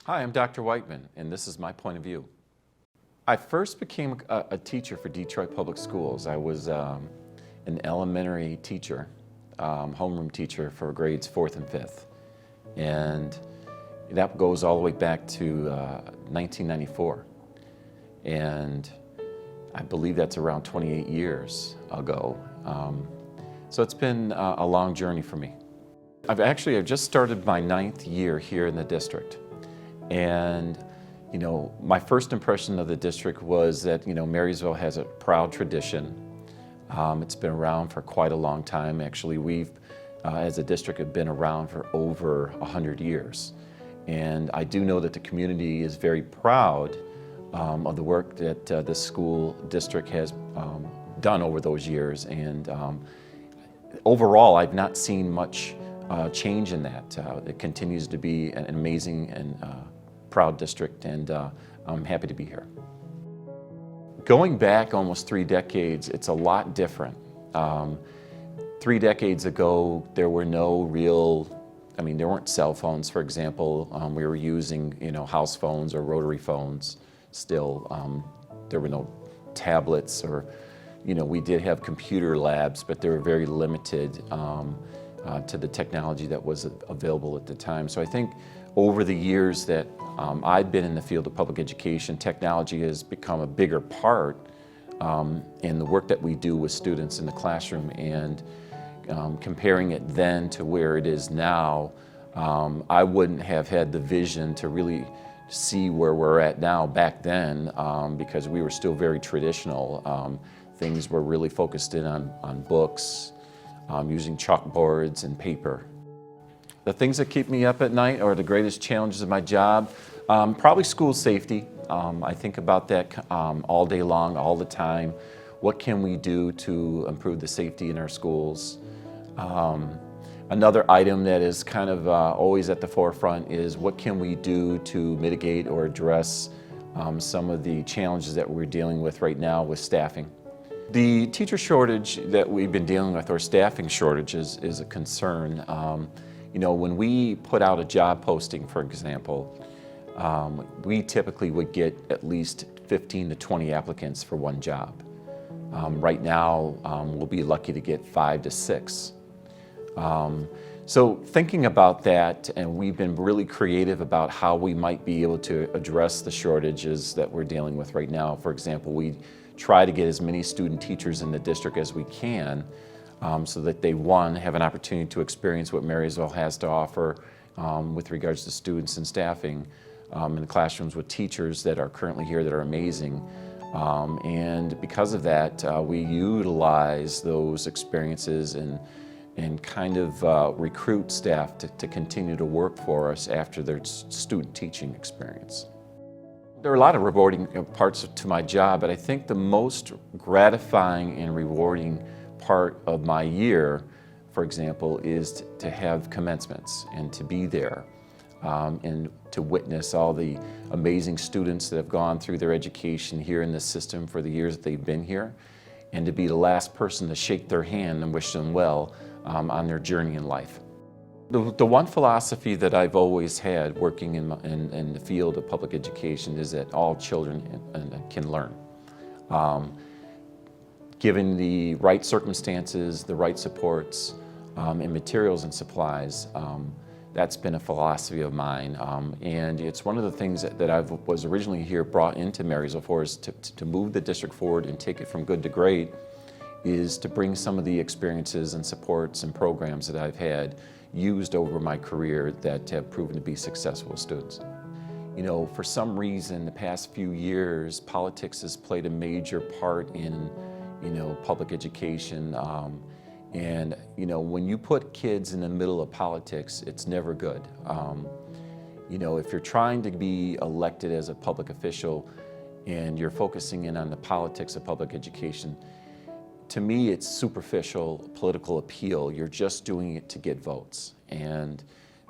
Hi, I'm Dr. Wightman, and this is my point of view. I first became a teacher for Detroit Public Schools. I was an elementary teacher, homeroom teacher for grades 4th and 5th. And that goes all the way back to 1994. And I believe that's around 28 years ago. So it's been a long journey for me. I've just started my 9th year here in the district. And my first impression of the district was that Marysville has a proud tradition. It's been around for quite a long time. Actually, we've, as a district, have been around for over 100 years. And I do know that the community is very proud of the work that this school district has done over those years. And overall, I've not seen much change in that. It continues to be an amazing and proud district, and I'm happy to be here. Going back almost 3 decades, it's a lot different. 3 decades ago, there were no real, there weren't cell phones, for example. We were using, house phones or rotary phones still. There were no tablets, or, we did have computer labs, but they were very limited to the technology that was available at the time. So I think over the years that I've been in the field of public education, technology has become a bigger part in the work that we do with students in the classroom. And comparing it then to where it is now, I wouldn't have had the vision to really see where we're at now back then, because we were still very traditional. Things were really focused in on books, using chalkboards and paper. The things that keep me up at night, or the greatest challenges of my job, probably school safety. I think about that all day long, all the time. What can we do to improve the safety in our schools? Another item that is kind of always at the forefront is what can we do to mitigate or address some of the challenges that we're dealing with right now with staffing. The teacher shortage that we've been dealing with, or staffing shortages, is a concern. When we put out a job posting, for example, we typically would get at least 15 to 20 applicants for one job. Right now, we'll be lucky to get 5 to 6. So thinking about that, and we've been really creative about how we might be able to address the shortages that we're dealing with right now. For example, we try to get as many student teachers in the district as we can, so that they, one, have an opportunity to experience what Marysville has to offer with regards to students and staffing in the classrooms with teachers that are currently here that are amazing. And because of that, we utilize those experiences and kind of recruit staff to continue to work for us after their student teaching experience. There are a lot of rewarding parts to my job, but I think the most gratifying and rewarding part of my year, for example, is to have commencements and to be there and to witness all the amazing students that have gone through their education here in the system for the years that they've been here, and to be the last person to shake their hand and wish them well on their journey in life. The one philosophy that I've always had working in the field of public education is that all children can learn. Given the right circumstances, the right supports, and materials and supplies, that's been a philosophy of mine. And it's one of the things that I was originally here brought into Marysville for, is to move the district forward and take it from good to great, is to bring some of the experiences and supports and programs that I've had used over my career that have proven to be successful with students. For some reason, the past few years, politics has played a major part in public education. And when you put kids in the middle of politics, it's never good. If you're trying to be elected as a public official and you're focusing in on the politics of public education, to me, it's superficial political appeal. You're just doing it to get votes. And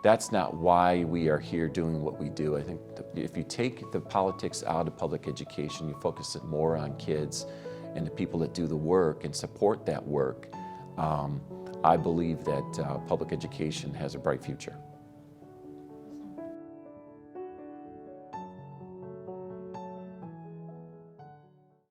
that's not why we are here doing what we do. I think if you take the politics out of public education, you focus it more on kids and the people that do the work and support that work, I believe that public education has a bright future.